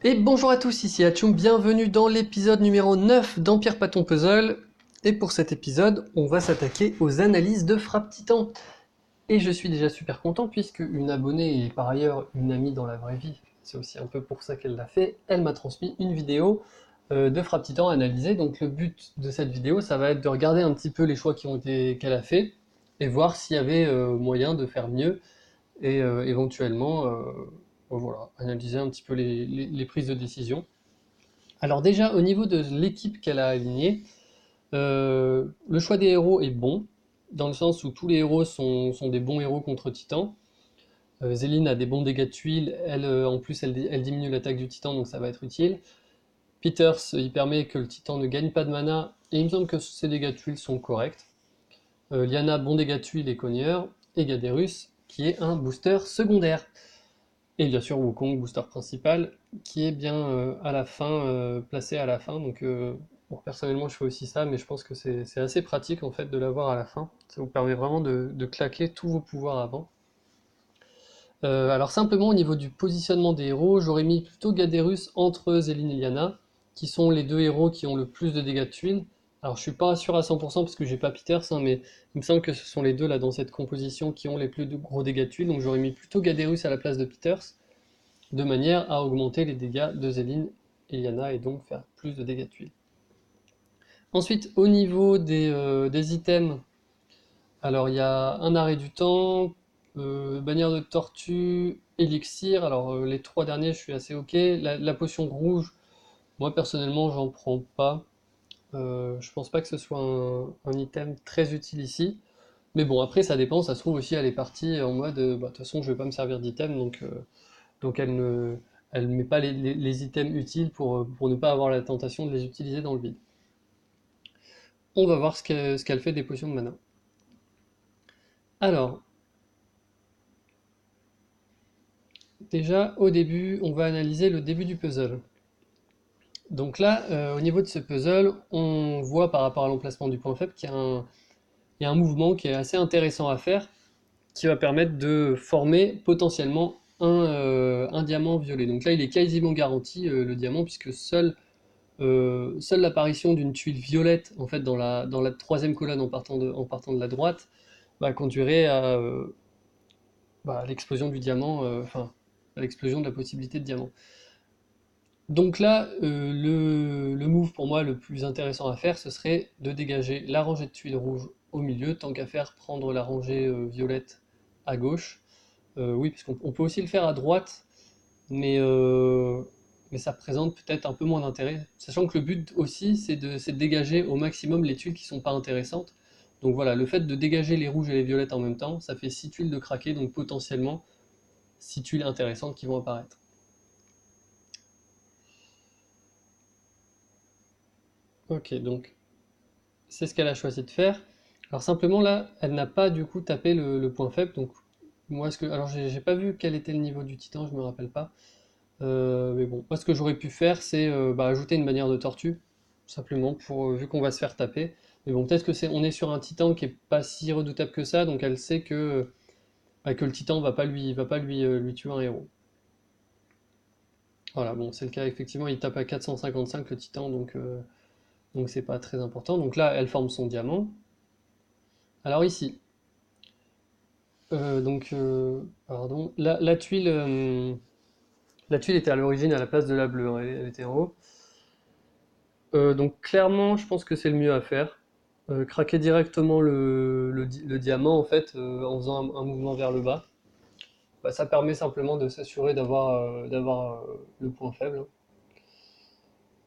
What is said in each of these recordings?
Et bonjour à tous, ici Atchoum, bienvenue dans l'épisode numéro 9 d'Empire Patton Puzzle. Et pour cet épisode, on va s'attaquer aux analyses de Frappe Titan. Et je suis déjà super content puisque une abonnée et par ailleurs une amie dans la vraie vie, c'est aussi un peu pour ça qu'elle l'a fait, elle m'a transmis une vidéo de Frappe Titan analysée. Donc le but de cette vidéo, ça va être de regarder un petit peu les choix qu'elle a fait et voir s'il y avait moyen de faire mieux et éventuellement voilà, analyser un petit peu les prises de décision. Alors déjà, au niveau de l'équipe qu'elle a alignée, le choix des héros est bon, dans le sens où tous les héros sont des bons héros contre Titan. Zéline a des bons dégâts de tuiles, elle, en plus elle diminue l'attaque du Titan, donc ça va être utile. Peters, il permet que le Titan ne gagne pas de mana, et il me semble que ses dégâts de tuiles sont corrects. Lyanna, bon dégâts de tuiles et cogneur, et Gaderus, qui est un booster secondaire. Et bien sûr Wukong, booster principal, qui est bien à la fin, placé à la fin. Donc bon, personnellement je fais aussi ça, mais je pense que c'est assez pratique en fait de l'avoir à la fin. Ça vous permet vraiment de claquer tous vos pouvoirs avant. Alors simplement au niveau du positionnement des héros, j'aurais mis plutôt Gaderus entre Zéline et Lyanna, qui sont les deux héros qui ont le plus de dégâts de tuiles. Alors je suis pas sûr à 100% parce que j'ai pas Peters, hein, mais il me semble que ce sont les deux là dans cette composition qui ont les plus de gros dégâts de tuiles, donc j'aurais mis plutôt Gaderus à la place de Peters de manière à augmenter les dégâts de Zéline et Lyanna et donc faire plus de dégâts de tuiles. Ensuite, au niveau des items, alors il y a un arrêt du temps, bannière de tortue, élixir. Alors les trois derniers, je suis assez ok. La potion rouge, moi personnellement, j'en prends pas. Je pense pas que ce soit un item très utile ici. Mais bon, après ça dépend, ça se trouve aussi elle est partie en mode bah, de toute façon je vais pas me servir d'item donc elle met pas les items utiles pour ne pas avoir la tentation de les utiliser dans le vide. On va voir ce qu'elle fait des potions de mana. Alors, déjà au début, on va analyser le début du puzzle. Donc là, au niveau de ce puzzle, on voit par rapport à l'emplacement du point faible il y a un mouvement qui est assez intéressant à faire, qui va permettre de former potentiellement un diamant violet. Donc là, il est quasiment garanti, le diamant, puisque seule l'apparition d'une tuile violette en fait dans la troisième colonne en partant de la droite va conduirait à l'explosion du diamant, enfin à l'explosion de la possibilité de diamant. Donc là, le move pour moi le plus intéressant à faire, ce serait de dégager la rangée de tuiles rouges au milieu, tant qu'à faire prendre la rangée violette à gauche. Oui, parce qu'on peut aussi le faire à droite, mais, euh, mais ça présente peut-être un peu moins d'intérêt. Sachant que le but aussi, c'est de dégager au maximum les tuiles qui sont pas intéressantes. Donc voilà, le fait de dégager les rouges et les violettes en même temps, ça fait 6 tuiles de craquer, donc potentiellement 6 tuiles intéressantes qui vont apparaître. Ok, donc c'est ce qu'elle a choisi de faire. Alors simplement là, elle n'a pas du coup tapé le point faible, donc moi alors j'ai pas vu quel était le niveau du titan, je me rappelle pas. Mais bon, moi ce que j'aurais pu faire, c'est bah, ajouter une bannière de tortue, simplement, vu qu'on va se faire taper. Mais bon, peut-être que on est sur un titan qui est pas si redoutable que ça, donc elle sait que le titan va pas lui tuer un héros. Voilà, bon, c'est le cas, effectivement, il tape à 455 le titan, donc c'est pas très important. Donc là, elle forme son diamant. Alors ici, pardon, la tuile était à l'origine à la place de la bleue, hein, elle était en haut. Donc clairement, je pense que c'est le mieux à faire. Craquer directement le diamant en fait en faisant un mouvement vers le bas. Bah, ça permet simplement de s'assurer d'avoir le point faible, hein.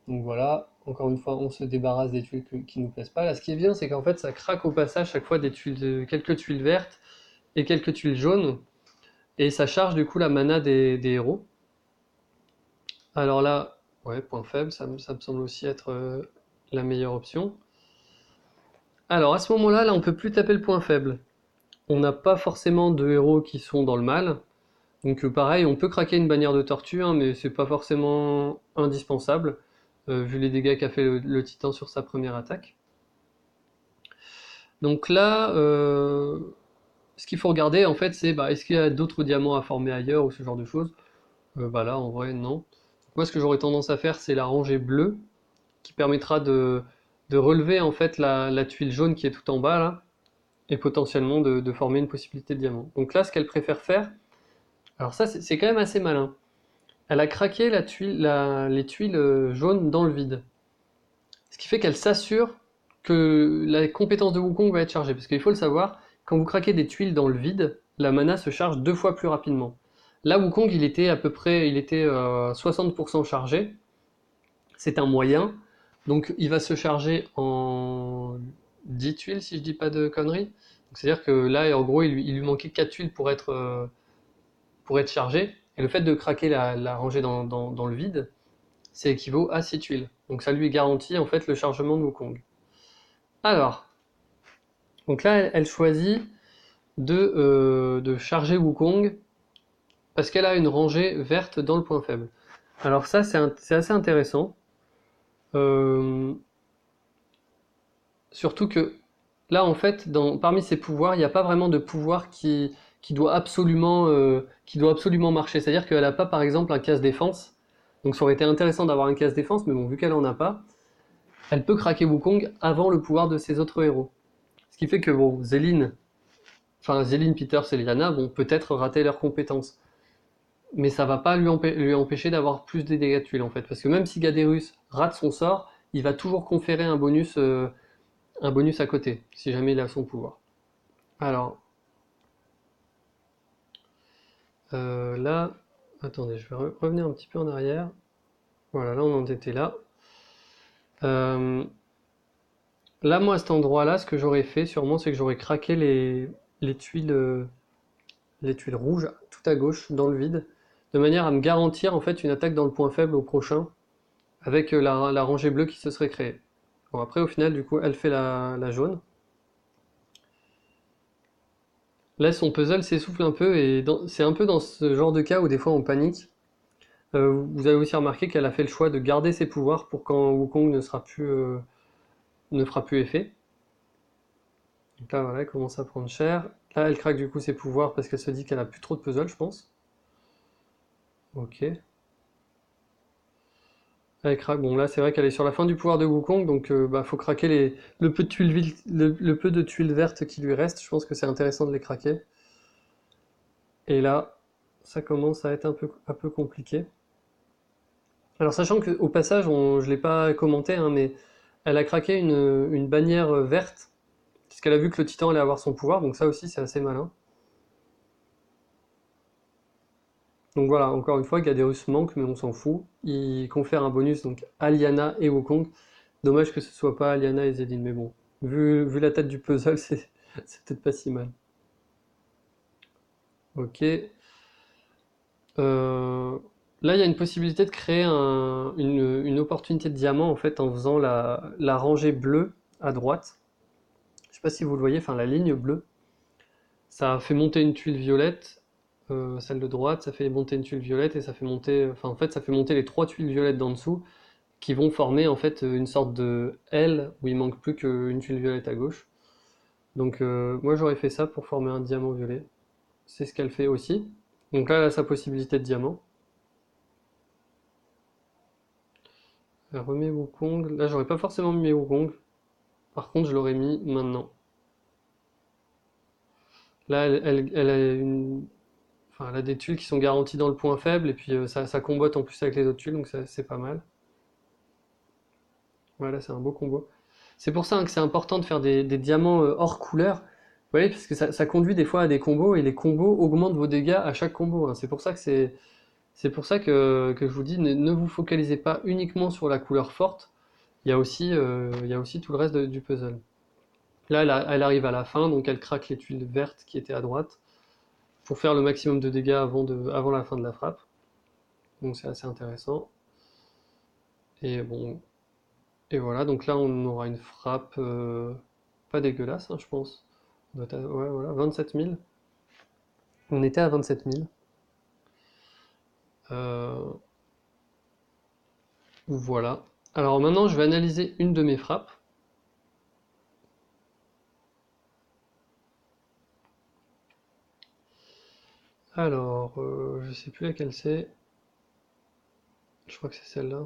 Donc voilà, encore une fois, on se débarrasse des tuiles qui nous plaisent pas. Là, ce qui est bien, c'est qu'en fait, ça craque au passage chaque fois quelques tuiles vertes et quelques tuiles jaunes, et ça charge du coup la mana des héros. Alors là, ouais, point faible, ça me semble aussi être la meilleure option. Alors à ce moment-là, là, on peut plus taper le point faible. On n'a pas forcément de héros qui sont dans le mal. Donc pareil, on peut craquer une bannière de tortue, hein, mais c'est pas forcément indispensable, vu les dégâts qu'a fait le titan sur sa première attaque. Donc là, ce qu'il faut regarder en fait, c'est bah, est-ce qu'il y a d'autres diamants à former ailleurs ou ce genre de choses. Bah là, en vrai, non. moi ce que j'aurais tendance à faire, c'est la rangée bleue, qui permettra de relever en fait la tuile jaune qui est tout en bas là, et potentiellement de former une possibilité de diamant. Donc là, ce qu'elle préfère faire, alors ça c'est quand même assez malin. Elle a craqué les tuiles jaunes dans le vide. Ce qui fait qu'elle s'assure que la compétence de Wukong va être chargée. Parce qu'il faut le savoir, quand vous craquez des tuiles dans le vide, la mana se charge 2 fois plus rapidement. Là, Wukong, il était à peu près, il était 60% chargé. C'est un moyen. Donc il va se charger en 10 tuiles, si je dis pas de conneries. C'est-à-dire que là, en gros, il lui manquait 4 tuiles pour être chargé. Et le fait de craquer la rangée dans le vide, c'est équivaut à 6 tuiles. Donc ça lui garantit en fait le chargement de Wukong. Alors, donc là, elle choisit de charger Wukong parce qu'elle a une rangée verte dans le point faible. Alors ça, c'est assez intéressant. Euh, Surtout que là, en fait, parmi ses pouvoirs, il n'y a pas vraiment de pouvoir qui doit absolument marcher. C'est-à-dire qu'elle n'a pas, par exemple, un casse-défense. Donc ça aurait été intéressant d'avoir un casse-défense, mais bon, vu qu'elle en a pas, elle peut craquer Wukong avant le pouvoir de ses autres héros. Ce qui fait que, bon, Zéline, Peters et Lyanna vont peut-être rater leurs compétences. Mais ça va pas lui empêcher d'avoir plus de dégâts de tuiles, en fait. Parce que même si Gaderus rate son sort, il va toujours conférer un bonus à côté, si jamais il a son pouvoir. Alors, là, attendez, je vais revenir un petit peu en arrière. Voilà, là on en était là. Euh, Là, moi, à cet endroit-là, ce que j'aurais fait, sûrement, c'est que j'aurais craqué les tuiles, les tuiles rouges tout à gauche, dans le vide, de manière à me garantir, en fait, une attaque dans le point faible au prochain, avec la rangée bleue qui se serait créée. Bon, après, au final, du coup, elle fait la jaune. Là, son puzzle s'essouffle un peu, et c'est un peu dans ce genre de cas où des fois on panique. Vous avez aussi remarqué qu'elle a fait le choix de garder ses pouvoirs pour quand Wukong ne fera plus effet. Donc là, voilà, elle commence à prendre cher. Là, elle craque du coup ses pouvoirs parce qu'elle se dit qu'elle a plus trop de puzzles, je pense. Ok. Elle craque. Bon, là, c'est vrai qu'elle est sur la fin du pouvoir de Wukong, donc bah, faut craquer le peu de tuiles le peu de tuiles vertes qui lui reste. Je pense que c'est intéressant de les craquer. Et là, ça commence à être un peu compliqué. Alors, sachant qu'au passage, je l'ai pas commenté, hein, mais elle a craqué une bannière verte, puisqu'elle a vu que le titan allait avoir son pouvoir, donc ça aussi, c'est assez malin. Donc voilà, encore une fois, Gadeus manque, mais on s'en fout. Il confère un bonus donc à Lyanna et Wukong. Dommage que ce soit pas Lyanna et Zedin, mais bon, vu la tête du puzzle, c'est peut-être pas si mal. Ok. Euh, Là, il y a une possibilité de créer une opportunité de diamant en fait en faisant la rangée bleue à droite. Je sais pas si vous le voyez, enfin la ligne bleue. Ça fait monter une tuile violette, celle de droite, ça fait monter une tuile violette et ça fait monter, enfin en fait ça fait monter les trois tuiles violettes d'en dessous qui vont former en fait une sorte de L où il manque plus qu'une tuile violette à gauche. Donc moi j'aurais fait ça pour former un diamant violet. C'est ce qu'elle fait aussi. Donc là elle a sa possibilité de diamant. Elle remet Wukong. Là j'aurais pas forcément mis Wukong. Par contre je l'aurais mis maintenant. Là elle a enfin, elle a des tuiles qui sont garanties dans le point faible et puis ça combotte en plus avec les autres tuiles donc c'est pas mal. Voilà, c'est un beau combo. C'est pour ça hein, que c'est important de faire des diamants hors couleur. Vous voyez, parce que ça conduit des fois à des combos et les combos augmentent vos dégâts à chaque combo, hein. C'est pour ça que je vous dis, ne vous focalisez pas uniquement sur la couleur forte. Il y a aussi tout le reste du puzzle. Là, elle arrive à la fin, donc elle craque les tuiles vertes qui étaient à droite pour faire le maximum de dégâts avant la fin de la frappe. Donc c'est assez intéressant. Et bon, et voilà, donc là on aura une frappe pas dégueulasse, hein, je pense. Ouais, voilà, 27 000. On était à 27 000. Euh, voilà. Alors maintenant je vais analyser une de mes frappes. Alors, je sais plus laquelle c'est. Je crois que c'est celle-là.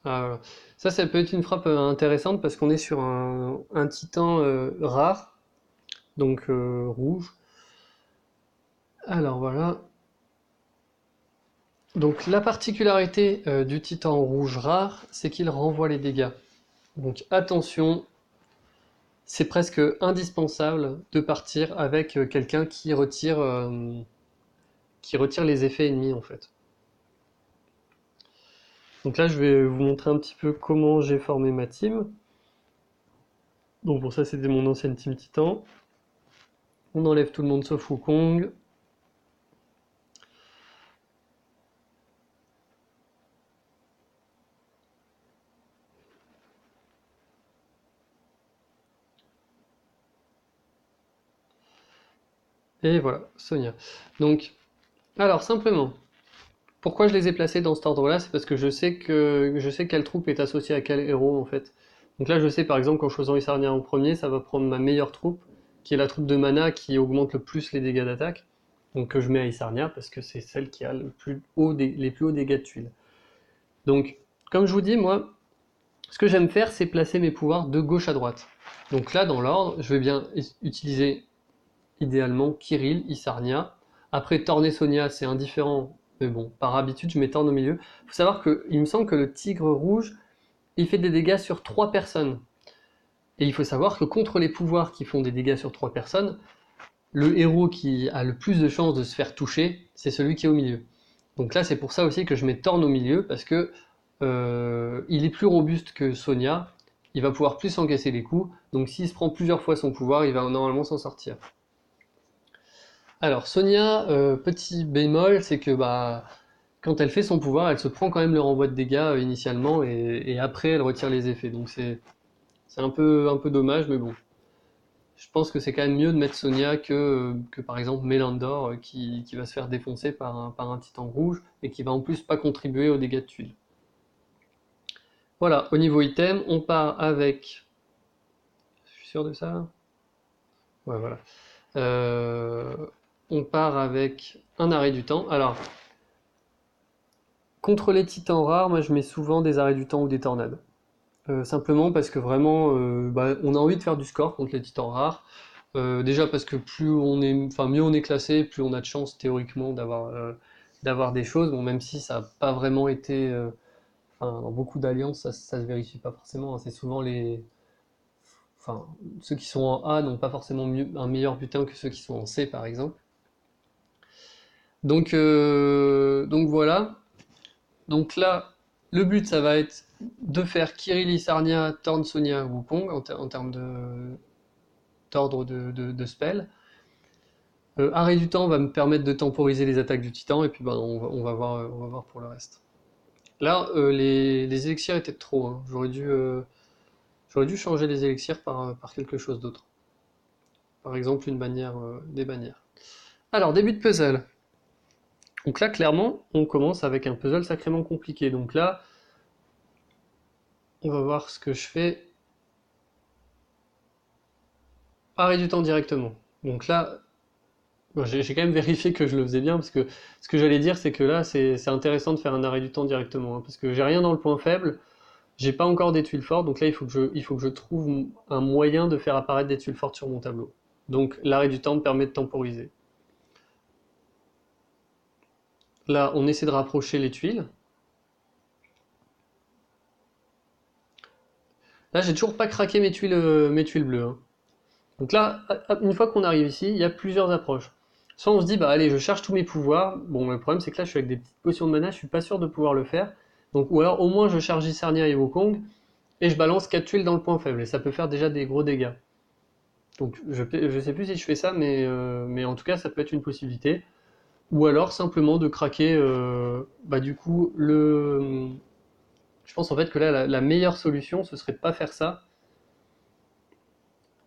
Ah, voilà. Ça peut être une frappe intéressante parce qu'on est sur un titan rare, donc rouge. Alors voilà. Donc la particularité du titan rouge rare, c'est qu'il renvoie les dégâts. Donc attention, c'est presque indispensable de partir avec quelqu'un qui retire les effets ennemis en fait. Donc là, je vais vous montrer un petit peu comment j'ai formé ma team. Donc pour ça, c'était mon ancienne team Titan. On enlève tout le monde sauf Wukong. Et voilà, Sonia. Donc, alors simplement, pourquoi je les ai placés dans cet ordre-là? C'est parce que je sais quelle troupe est associée à quel héros en fait. Donc là, je sais par exemple qu'en choisissant Isarnia en premier, ça va prendre ma meilleure troupe, qui est la troupe de mana qui augmente le plus les dégâts d'attaque. Donc que je mets à Isarnia parce que c'est celle qui a les plus hauts dégâts de tuiles. Donc, comme je vous dis, moi, ce que j'aime faire, c'est placer mes pouvoirs de gauche à droite. Donc là, dans l'ordre, je vais bien utiliser idéalement Kirill, Isarnia. Après, Thorn et Sonia, c'est indifférent, mais bon, par habitude, je mets Thorn au milieu. Il faut savoir qu'il me semble que le tigre rouge, il fait des dégâts sur 3 personnes. Et il faut savoir que contre les pouvoirs qui font des dégâts sur 3 personnes, le héros qui a le plus de chances de se faire toucher, c'est celui qui est au milieu. Donc là, c'est pour ça aussi que je mets Thorn au milieu, parce que il est plus robuste que Sonia, il va pouvoir plus encaisser les coups, donc s'il se prend plusieurs fois son pouvoir, il va normalement s'en sortir. Alors Sonia, petit bémol, c'est que bah quand elle fait son pouvoir, elle se prend quand même le renvoi de dégâts initialement et après elle retire les effets. Donc c'est un peu dommage, mais bon. Je pense que c'est quand même mieux de mettre Sonia que par exemple Mélandor qui va se faire défoncer par un titan rouge et qui va en plus pas contribuer aux dégâts de tuiles. Voilà, au niveau item, on part avec. Je suis sûr de ça? Ouais, voilà. Euh, on part avec un arrêt du temps. Alors, contre les titans rares, moi je mets souvent des arrêts du temps ou des tornades. Simplement parce que vraiment, bah, on a envie de faire du score contre les titans rares. Déjà parce que enfin mieux on est classé, plus on a de chances théoriquement d'avoir des choses. Bon, même si ça n'a pas vraiment été, enfin dans beaucoup d'alliances, ça se vérifie pas forcément, hein. C'est souvent enfin ceux qui sont en A n'ont pas forcément un meilleur butin que ceux qui sont en C par exemple. Donc voilà. Donc là, le but, ça va être de faire Kirili, Sarnia, Torn, Sonia, Wukong en termes d'ordre de spell. Arrêt du temps va me permettre de temporiser les attaques du titan, et puis ben, on va voir pour le reste. Là, les élixirs étaient de trop, hein. J'aurais dû changer les élixirs par quelque chose d'autre. Par exemple, des bannières. Alors, début de puzzle. Donc là, clairement, on commence avec un puzzle sacrément compliqué. Donc là, on va voir ce que je fais. Arrêt du temps directement. Donc là, bon, j'ai quand même vérifié que je le faisais bien, parce que ce que j'allais dire, c'est que là, c'est intéressant de faire un arrêt du temps directement, hein, parce que j'ai rien dans le point faible, j'ai pas encore des tuiles fortes, donc là, il faut que je trouve un moyen de faire apparaître des tuiles fortes sur mon tableau. Donc l'arrêt du temps me permet de temporiser. Là, on essaie de rapprocher les tuiles. Là, j'ai toujours pas craqué mes tuiles bleues, hein. Donc là, une fois qu'on arrive ici, il y a plusieurs approches. Soit on se dit, bah allez, je charge tous mes pouvoirs. Bon, le problème, c'est que là, je suis avec des petites potions de mana, je suis pas sûr de pouvoir le faire. Donc, ou alors, au moins, je charge Isarnia et Wukong, et je balance 4 tuiles dans le point faible, et ça peut faire déjà des gros dégâts. Donc, je sais plus si je fais ça, mais en tout cas, ça peut être une possibilité. Ou alors, simplement de craquer, bah du coup, je pense en fait que là, la meilleure solution, ce serait de pas faire ça,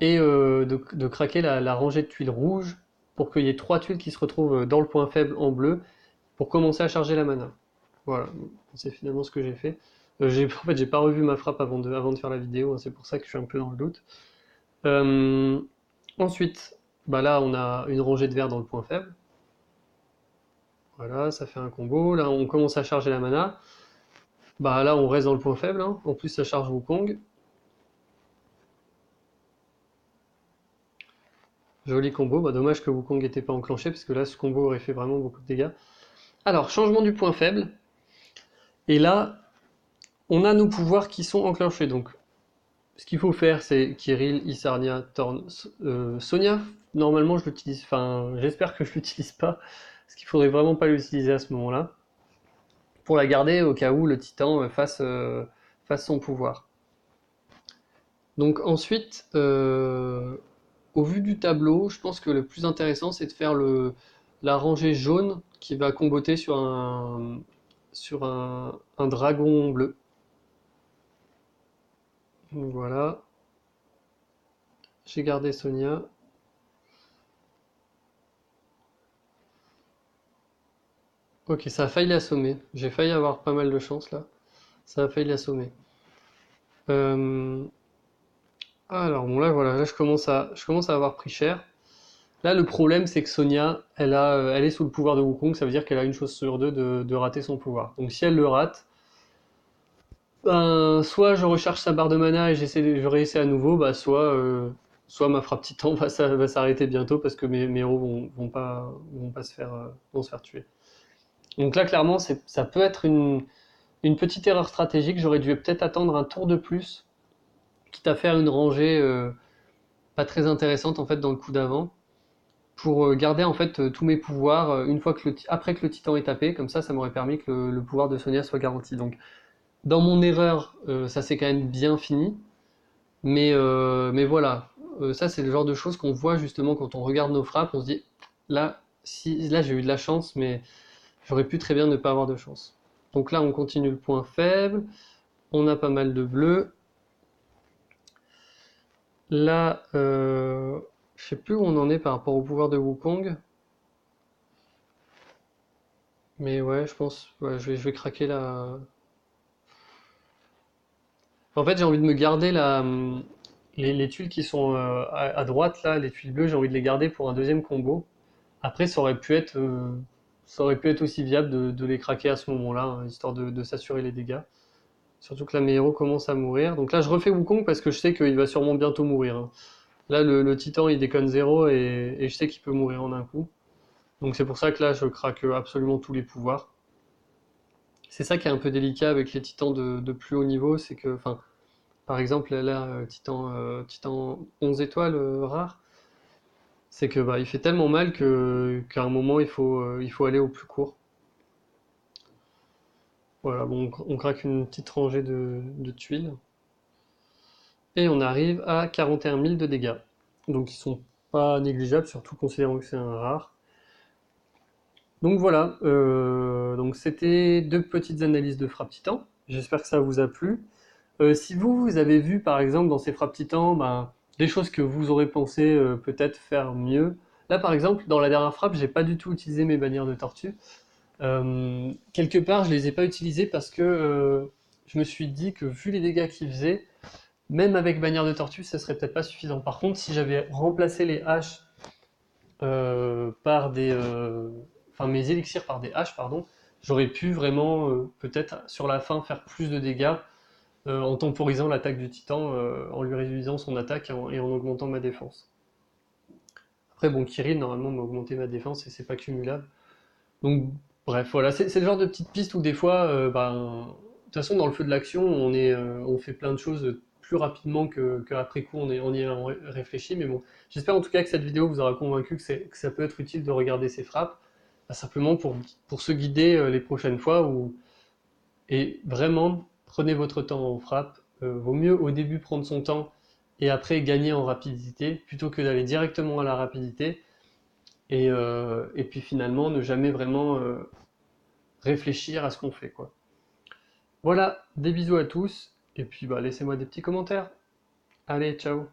et de craquer la rangée de tuiles rouges pour qu'il y ait 3 tuiles qui se retrouvent dans le point faible en bleu pour commencer à charger la mana. Voilà, c'est finalement ce que j'ai fait. En fait, j'ai pas revu ma frappe avant de faire la vidéo, hein, c'est pour ça que je suis un peu dans le doute. Euh, Ensuite, bah là, on a une rangée de verre dans le point faible. Voilà, ça fait un combo. Là, on commence à charger la mana. Bah là, on reste dans le point faible, hein. En plus, ça charge Wukong. Joli combo. Bah, dommage que Wukong n'était pas enclenché, parce que là, ce combo aurait fait vraiment beaucoup de dégâts. Alors, changement du point faible. Et là, on a nos pouvoirs qui sont enclenchés. Donc, ce qu'il faut faire, c'est Kirill, Isarnia, Thorn, Sonia. Normalement, je l'utilise. Enfin, j'espère que je l'utilise pas. Parce qu'il faudrait vraiment pas l'utiliser à ce moment-là. Pour la garder au cas où le titan fasse son pouvoir. Donc ensuite, au vu du tableau, je pense que le plus intéressant, c'est de faire la rangée jaune qui va comboter sur un dragon bleu. Donc voilà, j'ai gardé Sonia. Ok, ça a failli l'assommer. J'ai failli avoir pas mal de chance là. Ça a failli l'assommer. Euh, alors bon là voilà, là je commence à avoir pris cher. Là, le problème, c'est que Sonia, elle est sous le pouvoir de Wukong, ça veut dire qu'elle a une chance sur deux de rater son pouvoir. Donc si elle le rate, ben, soit je recharge sa barre de mana et je réessaie à nouveau, bah, soit ma frappe titan va s'arrêter bientôt parce que mes héros vont pas vont se faire tuer. Donc là, clairement, ça peut être une petite erreur stratégique. J'aurais dû peut-être attendre un tour de plus, quitte à faire une rangée pas très intéressante en fait dans le coup d'avant, pour garder en fait tous mes pouvoirs une fois que après que le titan est tapé, comme ça m'aurait permis que le pouvoir de Sonia soit garanti. Donc dans mon erreur, ça s'est quand même bien fini, mais voilà. Ça c'est le genre de choses qu'on voit justement quand on regarde nos frappes, on se dit là, si là j'ai eu de la chance, mais j'aurais pu très bien ne pas avoir de chance. Donc là on continue le point faible, on a pas mal de bleus. Là, je sais plus où on en est par rapport au pouvoir de Wukong. Mais ouais, je pense, ouais, je vais craquer la. En fait, j'ai envie de me garder les tuiles qui sont à droite, là, les tuiles bleues, j'ai envie de les garder pour un deuxième combo. Après, ça aurait pu être aussi viable de les craquer à ce moment-là, hein, histoire de s'assurer les dégâts. Surtout que là, mes héros commencent à mourir. Donc là, je refais Wukong parce que je sais qu'il va sûrement bientôt mourir, hein. Là, le titan, il déconne zéro et je sais qu'il peut mourir en un coup. Donc c'est pour ça que là, je craque absolument tous les pouvoirs. C'est ça qui est un peu délicat avec les titans de plus haut niveau, c'est que, enfin, par exemple, là, Titan 11 étoiles rare, c'est que bah, il fait tellement mal qu'à un moment il faut aller au plus court. Voilà, bon, on craque une petite rangée de tuiles et on arrive à 41 000 de dégâts. Donc ils sont pas négligeables, surtout considérant que c'est un rare. Donc voilà, donc c'était deux petites analyses de frappe titan. J'espère que ça vous a plu. Si vous avez vu par exemple dans ces frappes titans ben, des choses que vous aurez pensé peut-être faire mieux. Là par exemple, dans la dernière frappe, j'ai pas du tout utilisé mes bannières de tortue. Quelque part, je les ai pas utilisées parce que je me suis dit que vu les dégâts qu'ils faisaient, même avec bannière de tortue, ça serait peut-être pas suffisant. Par contre, si j'avais remplacé les haches par enfin mes élixirs par des haches, pardon, j'aurais pu vraiment peut-être sur la fin faire plus de dégâts en temporisant l'attaque du titan, en lui réduisant son attaque et en augmentant ma défense. Après, bon, Kirill, normalement, m'a augmenté ma défense et c'est pas cumulable. Donc, bref, voilà, c'est le genre de petite piste où des fois, ben, de toute façon, dans le feu de l'action, on fait plein de choses plus rapidement qu'après coup, on y a réfléchi. Mais bon, j'espère en tout cas que cette vidéo vous aura convaincu que ça peut être utile de regarder ces frappes, bah, simplement pour se guider les prochaines fois, et vraiment, prenez votre temps en frappe. Vaut mieux au début prendre son temps et après gagner en rapidité plutôt que d'aller directement à la rapidité et puis finalement ne jamais vraiment réfléchir à ce qu'on fait, quoi. Voilà, des bisous à tous et puis bah, laissez-moi des petits commentaires. Allez, ciao!